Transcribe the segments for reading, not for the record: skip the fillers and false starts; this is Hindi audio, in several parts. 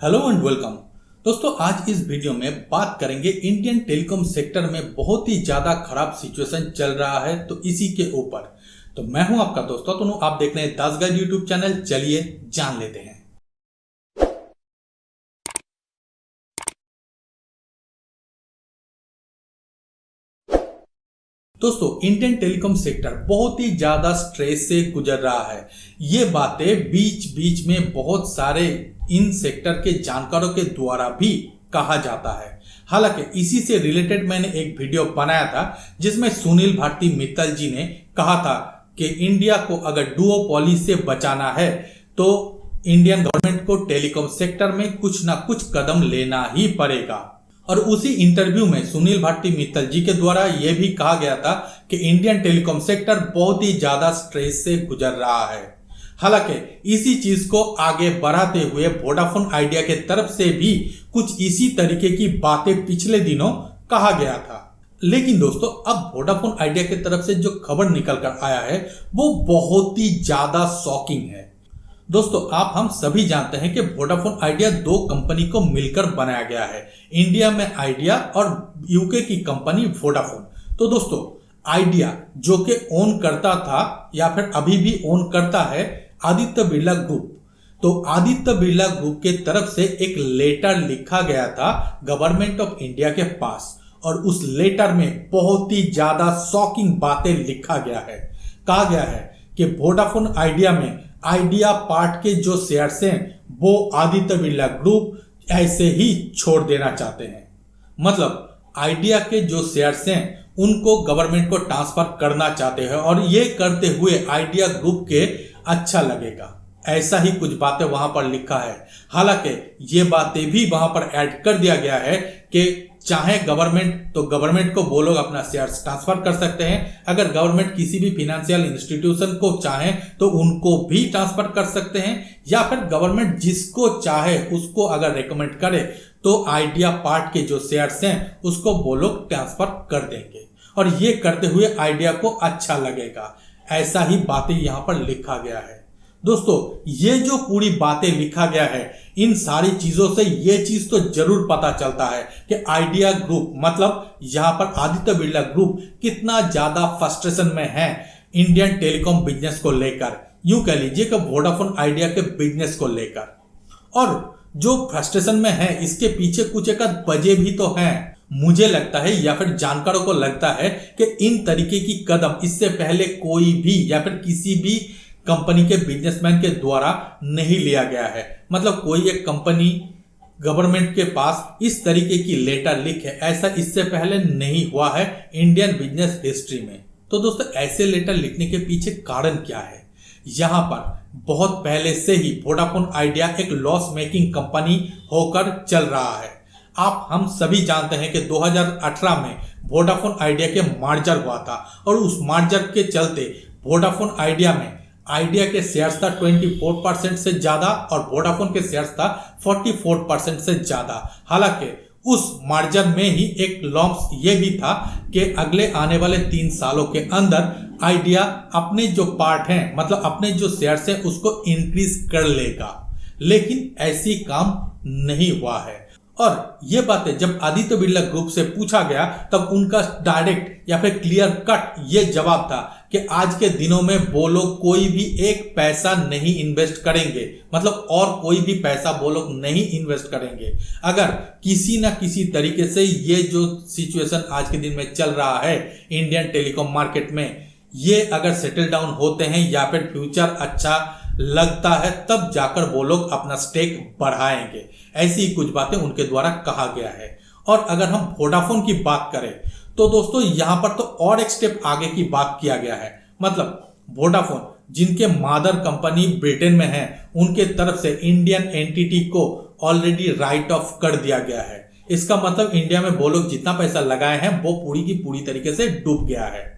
Hello and welcome. दोस्तों आज इस वीडियो में बात करेंगे इंडियन टेलीकॉम सेक्टर में बहुत ही ज्यादा खराब सिचुएशन चल रहा है, तो इसी के ऊपर। तो मैं हूं आपका दोस्त तनु, आप देख रहे हैं दास गाइड यूट्यूब चैनल। चलिए जान लेते हैं। दोस्तों इंडियन टेलीकॉम सेक्टर बहुत ही ज्यादा स्ट्रेस से गुजर रहा है। ये बातें बीच बीच में बहुत सारे इन सेक्टर के जानकारों के द्वारा भी कहा जाता है। हालांकि इसी से रिलेटेड मैंने एक वीडियो बनाया था जिसमें सुनील भारती मित्तल जी ने कहा था कि इंडिया को अगर डुओपोली से बचाना है तो इंडियन गवर्नमेंट को टेलीकॉम सेक्टर में कुछ ना कुछ कदम लेना ही पड़ेगा। और उसी इंटरव्यू में सुनील भारती मित्तल जी के द्वारा यह भी कहा गया था कि इंडियन टेलीकॉम सेक्टर बहुत ही ज्यादा स्ट्रेस से गुजर रहा है। हालांकि इसी चीज को आगे बढ़ाते हुए वोडाफोन आइडिया के तरफ से भी कुछ इसी तरीके की बातें पिछले दिनों कहा गया था। लेकिन दोस्तों अब वोडाफोन आइडिया की तरफ से जो खबर निकल कर आया है वो बहुत ही ज्यादा शॉकिंग है। दोस्तों आप हम सभी जानते हैं कि वोडाफोन आइडिया दो कंपनी को मिलकर बनाया गया है, इंडिया में आइडिया और यूके की कंपनी वोडाफोन। तो दोस्तों आइडिया जो कि ओन करता था या फिर अभी भी ओन करता है आदित्य बिरला ग्रुप, तो आदित्य बिरला ग्रुप के तरफ से एक लेटर लिखा गया था गवर्नमेंट ऑफ इंडिया के पास, और उस लेटर में बहुत ही ज्यादा शॉकिंग बातें लिखा गया है। कहा गया है कि वोडाफोन आइडिया में आइडिया पार्ट के जो शेयर्स हैं वो आदित्य बिरला ग्रुप ऐसे ही छोड़ देना चाहते हैं। मतलब आइडिया के जो शेयर्स हैं उनको गवर्नमेंट को ट्रांसफर करना चाहते हैं, और ये करते हुए आइडिया ग्रुप के अच्छा लगेगा, ऐसा ही कुछ बातें वहां पर लिखा है। हालांकि ये बातें भी वहां पर ऐड कर दिया गया है कि चाहे गवर्नमेंट तो गवर्नमेंट को वो लोग अपना शेयर्स ट्रांसफर कर सकते हैं, अगर गवर्नमेंट किसी भी फिनेंशियल इंस्टीट्यूशन को चाहे तो उनको भी ट्रांसफर कर सकते हैं, या फिर गवर्नमेंट जिसको चाहे उसको अगर रेकमेंड करे तो आइडिया पार्ट के जो शेयर्स हैं उसको वो लोग ट्रांसफर कर देंगे, और ये करते हुए आइडिया को अच्छा लगेगा। ऐसा ही बातें यहां पर लिखा गया है। दोस्तों ये जो पूरी बातें लिखा गया है, इन सारी चीजों से ये चीज तो जरूर पता चलता है कि आइडिया ग्रुप मतलब यहां पर आदित्य बिरला ग्रुप कितना ज्यादा फ्रस्ट्रेशन में है इंडियन टेलीकॉम बिजनेस को लेकर, यूं कह लीजिए कि वोडाफोन आइडिया के बिजनेस को लेकर। और जो फ्रस्ट्रेशन में है इसके पीछे कुछ एक वजह भी तो है। मुझे लगता है या फिर जानकारों को लगता है कि इन तरीके की कदम इससे पहले कोई भी या फिर किसी भी कंपनी के बिजनेसमैन के द्वारा नहीं लिया गया है। मतलब कोई एक कंपनी गवर्नमेंट के पास इस तरीके की लेटर लिखे, ऐसा इससे पहले नहीं हुआ है इंडियन बिजनेस हिस्ट्री में। तो दोस्तों ऐसे लेटर लिखने के पीछे कारण क्या है? यहां पर बहुत पहले से ही वोडाफोन आइडिया एक लॉस मेकिंग कंपनी होकर चल रहा है। आप हम सभी जानते हैं कि 2018 में वोडाफोन आइडिया के मर्जर हुआ था, और उस मर्जर के चलते वोडाफोन आइडिया में आइडिया के शेयर्स था 24% से ज्यादा और वोडाफोन के शेयर्स था 44% से ज्यादा। हालांकि उस मर्जर में ही एक लॉन्च ये भी था कि अगले आने वाले 3 सालों के अंदर आइडिया अपने जो पार्ट हैं मतलब अपने जो शेयर्स हैं उसको इंक्रीज कर लेगा, लेकिन ऐसी काम नहीं हुआ है। और ये बातें जब आदित्य बिरला ग्रुप से पूछा गया तब उनका डायरेक्ट या फिर क्लियर कट ये जवाब था कि आज के दिनों में वो लोग कोई भी एक पैसा नहीं इन्वेस्ट करेंगे, मतलब और कोई भी पैसा वो लोग नहीं इन्वेस्ट करेंगे। अगर किसी ना किसी तरीके से ये जो सिचुएशन आज के दिन में चल रहा है इंडियन टेलीकॉम मार्केट में, ये अगर सेटल डाउन होते हैं या फिर फ्यूचर अच्छा लगता है तब जाकर वो लोग अपना स्टेक बढ़ाएंगे, ऐसी कुछ बातें उनके द्वारा कहा गया है। और अगर हम वोडाफोन की बात करें तो दोस्तों यहां पर तो और एक स्टेप आगे की बात किया गया है। मतलब वोडाफोन जिनके मदर कंपनी ब्रिटेन में है उनके तरफ से इंडियन एंटिटी को ऑलरेडी राइट ऑफ कर दिया गया है। इसका मतलब इंडिया में वो लोग जितना पैसा लगाए हैं वो पूरी की पूरी तरीके से डूब गया है।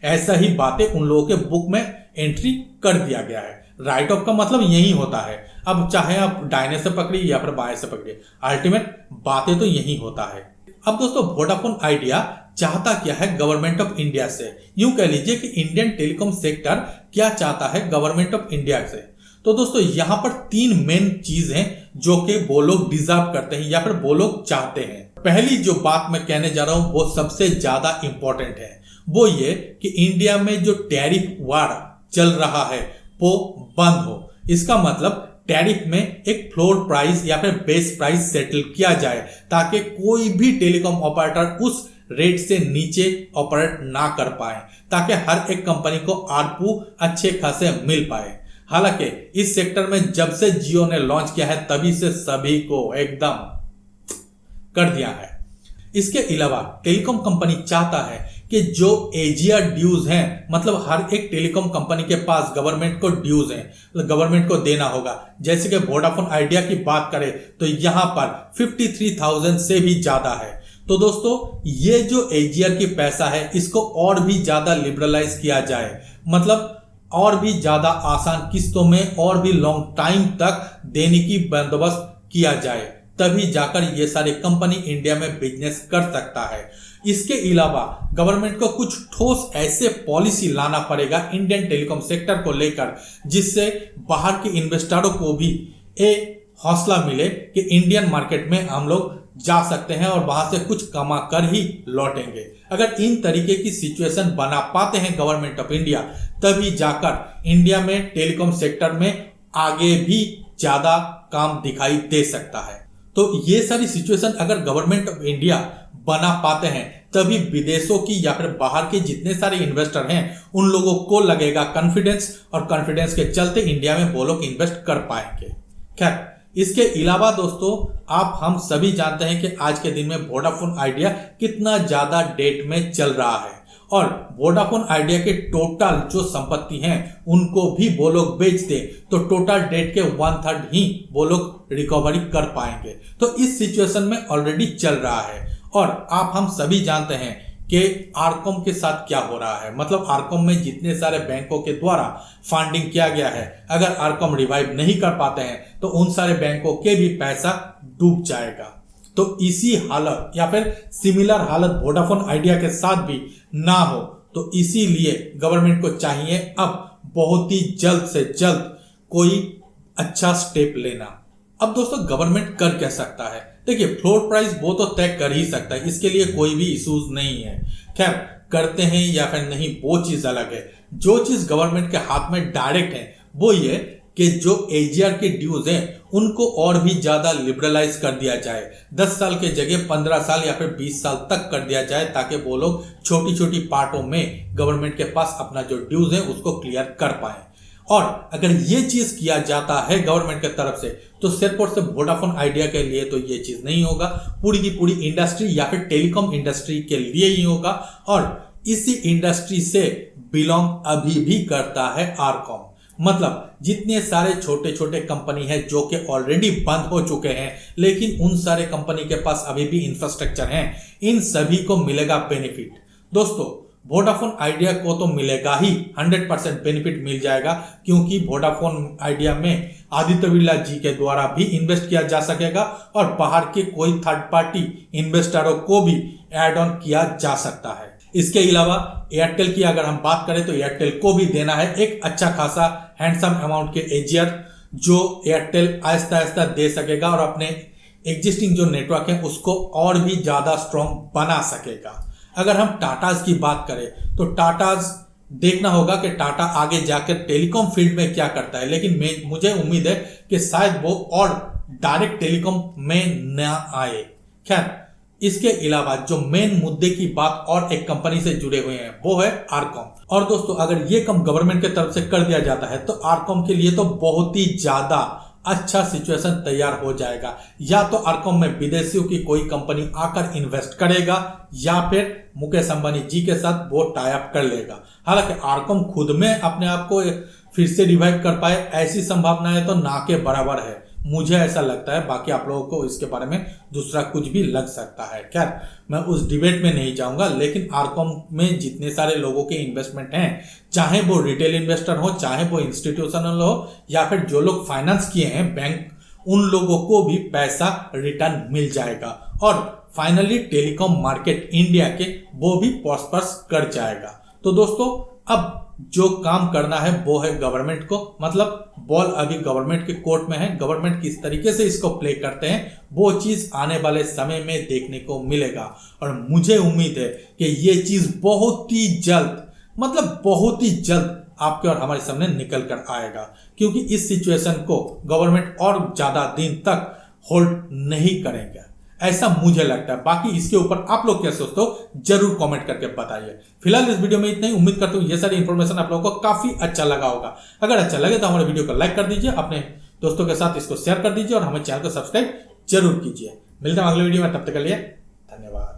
ऐसा ही बातें उन लोगों के बुक में एंट्री कर दिया गया है। राइट ऑफ का मतलब यही होता है, अब चाहे आप दाहिने से पकड़िए या फिर बाएं से पकड़िए, अल्टीमेट बातें तो यही होता है। अब दोस्तों वोडाफोन आइडिया चाहता क्या है गवर्नमेंट ऑफ इंडिया से? यूं कह लीजिए कि इंडियन टेलीकॉम सेक्टर क्या चाहता है गवर्नमेंट ऑफ इंडिया से? तो दोस्तों यहाँ पर 3 मेन चीज हैं जो कि वो लोग डिजर्व करते हैं या फिर वो लोग चाहते हैं। पहली जो बात मैं कहने जा रहा हूं वो सबसे ज्यादा इंपॉर्टेंट है, वो ये कि इंडिया में जो टैरिफ वार चल रहा है वो बंद हो। इसका मतलब टैरिफ में एक फ्लोर प्राइस या फिर बेस प्राइस सेटल किया जाए ताकि कोई भी टेलीकॉम ऑपरेटर उस रेट से नीचे ऑपरेट ना कर पाए, ताकि हर एक कंपनी को आरपू अच्छे खासे मिल पाए। हालांकि इस सेक्टर में जब से जियो ने लॉन्च किया है तभी से सभी को एकदम कर दिया है। इसके अलावा टेलीकॉम कंपनी चाहता है कि जो एजीआर ड्यूज हैं, मतलब हर एक टेलीकॉम कंपनी के पास गवर्नमेंट को ड्यूज हैं, तो गवर्नमेंट को देना होगा। जैसे कि वोडाफोन आइडिया की बात करें तो यहां पर 53,000 से भी ज्यादा है। तो दोस्तों ये जो एजीआर की पैसा है इसको और भी ज्यादा लिबरलाइज किया जाए, मतलब और भी ज्यादा आसान किस्तों में और भी लॉन्ग टाइम तक देने की बंदोबस्त किया जाए, तभी जाकर ये सारी कंपनी इंडिया में बिजनेस कर सकता है। इसके अलावा गवर्नमेंट को कुछ ठोस ऐसे पॉलिसी लाना पड़ेगा इंडियन टेलीकॉम सेक्टर को लेकर, जिससे बाहर के इन्वेस्टरों को भी एक हौसला मिले कि इंडियन मार्केट में हम लोग जा सकते हैं और वहां से कुछ कमा कर ही लौटेंगे। अगर इन तरीके की सिचुएशन बना पाते हैं गवर्नमेंट ऑफ इंडिया, तभी जाकर इंडिया में टेलीकॉम सेक्टर में आगे भी ज्यादा काम दिखाई दे सकता है। तो ये सारी सिचुएशन अगर गवर्नमेंट ऑफ इंडिया बना पाते हैं तभी विदेशों की या फिर बाहर के जितने सारे इन्वेस्टर हैं उन लोगों को लगेगा कॉन्फिडेंस, और कॉन्फिडेंस के चलते इंडिया में वो लोग इन्वेस्ट कर पाएंगे। खैर, इसके अलावा दोस्तों आप हम सभी जानते हैं कि आज के दिन में वोडाफोन आइडिया कितना ज्यादा डेट में चल रहा है, और वोडाफोन आइडिया के टोटल जो संपत्ति हैं उनको भी वो लोग बेच दे तो टोटल डेट के 1/3 ही वो लोग रिकवरी कर पाएंगे। तो इस सिचुएशन में ऑलरेडी चल रहा है, और आप हम सभी जानते हैं कि आरकॉम के साथ क्या हो रहा है। मतलब आरकॉम में जितने सारे बैंकों के द्वारा फंडिंग किया गया है, अगर आरकॉम रिवाइव नहीं कर पाते हैं तो उन सारे बैंकों के भी पैसा डूब जाएगा। तो इसी हालत या फिर सिमिलर हालत वोडाफोन आइडिया के साथ भी ना हो, तो इसीलिए गवर्नमेंट को चाहिए अब बहुत ही जल्द से जल्द कोई अच्छा स्टेप लेना। अब दोस्तों गवर्नमेंट कर क्या सकता है? देखिए, फ्लोर प्राइस वो तो तय कर ही सकता है, इसके लिए कोई भी इश्यूज नहीं है। खैर, करते हैं या फिर नहीं वो चीज अलग है। जो चीज गवर्नमेंट के हाथ में डायरेक्ट है वो ये कि जो एजीआर के ड्यूज हैं उनको और भी ज्यादा लिबरलाइज कर दिया जाए। 10 साल के जगह 15 साल या फिर 20 साल तक कर दिया जाए, ताकि वो लोग छोटी छोटी पार्टों में गवर्नमेंट के पास अपना जो ड्यूज है उसको क्लियर कर पाए। और अगर ये चीज किया जाता है गवर्नमेंट की तरफ से तो सिर्फ और सिर्फ वोडाफोन आइडिया के लिए तो ये चीज नहीं होगा, पूरी की पूरी इंडस्ट्री या फिर टेलीकॉम इंडस्ट्री के लिए ही होगा। और इसी इंडस्ट्री से बिलोंग अभी भी करता है आरकॉम। मतलब जितने सारे छोटे छोटे कंपनी है जो कि ऑलरेडी बंद हो चुके हैं, लेकिन उन सारे कंपनी के पास अभी भी इंफ्रास्ट्रक्चर है, इन सभी को मिलेगा बेनिफिट। दोस्तों वोडाफोन आइडिया को तो मिलेगा ही, 100% बेनिफिट मिल जाएगा, क्योंकि वोडाफोन आइडिया में आदित्य बिरला जी के द्वारा भी इन्वेस्ट किया जा सकेगा और बाहर के कोई थर्ड पार्टी इन्वेस्टरों को भी ऐड ऑन किया जा सकता है। इसके अलावा एयरटेल की अगर हम बात करें तो एयरटेल को भी देना है एक अच्छा खासा हैंडसम अमाउंट के एजीआर, जो एयरटेल आहिस्ता आहिस्ता दे सकेगा और अपने एग्जिस्टिंग जो नेटवर्क है उसको और भी ज्यादा स्ट्रॉन्ग बना सकेगा। अगर हम टाटाज की बात करें तो टाटाज देखना होगा कि टाटा आगे जाकर टेलीकॉम फील्ड में क्या करता है, लेकिन मुझे उम्मीद है कि शायद वो और डायरेक्ट टेलीकॉम में न आए। खैर, इसके अलावा जो मेन मुद्दे की बात और एक कंपनी से जुड़े हुए हैं वो है आरकॉम। और दोस्तों अगर ये काम गवर्नमेंट की तरफ से कर दिया जाता है तो आरकॉम के लिए तो बहुत ही ज्यादा अच्छा सिचुएशन तैयार हो जाएगा। या तो आरकॉम में विदेशियों की कोई कंपनी आकर इन्वेस्ट करेगा या फिर मुकेश अंबानी जी के साथ वो टाई अप कर लेगा। हालांकि आरकॉम खुद में अपने आप को फिर से रिवाइव कर पाए ऐसी संभावनाएं तो ना के बराबर है, मुझे ऐसा लगता है। बाकी आप लोगों को इसके बारे में दूसरा कुछ भी लग सकता है। खैर, मैं उस डिबेट में नहीं जाऊंगा, लेकिन आरकॉम में जितने सारे लोगों के इन्वेस्टमेंट हैं, चाहे वो रिटेल इन्वेस्टर हो, चाहे वो इंस्टीट्यूशनल हो, या फिर जो लोग फाइनेंस किए हैं बैंक, उन लोगों को भी पैसा रिटर्न मिल जाएगा और फाइनली टेलीकॉम मार्केट इंडिया के वो भी प्रॉस्पर्स कर जाएगा। तो दोस्तों अब जो काम करना है वो है गवर्नमेंट को, मतलब बॉल अभी गवर्नमेंट के कोर्ट में है। गवर्नमेंट किस तरीके से इसको प्ले करते हैं वो चीज आने वाले समय में देखने को मिलेगा। और मुझे उम्मीद है कि ये चीज बहुत ही जल्द, मतलब बहुत ही जल्द आपके और हमारे सामने निकल कर आएगा, क्योंकि इस सिचुएशन को गवर्नमेंट और ज्यादा दिन तक होल्ड नहीं करेंगे, ऐसा मुझे लगता है। बाकी इसके ऊपर आप लोग क्या सोचते हो जरूर कमेंट करके बताइए। फिलहाल इस वीडियो में इतना ही। उम्मीद करता हूँ ये सारी इंफॉर्मेशन आप लोगों को काफी अच्छा लगा होगा। अगर अच्छा लगे तो हमारे वीडियो को लाइक कर दीजिए, अपने दोस्तों के साथ इसको शेयर कर दीजिए और हमें चैनल को सब्सक्राइब जरूर कीजिए। मिलते हैं अगले वीडियो में, तब तक के लिए धन्यवाद।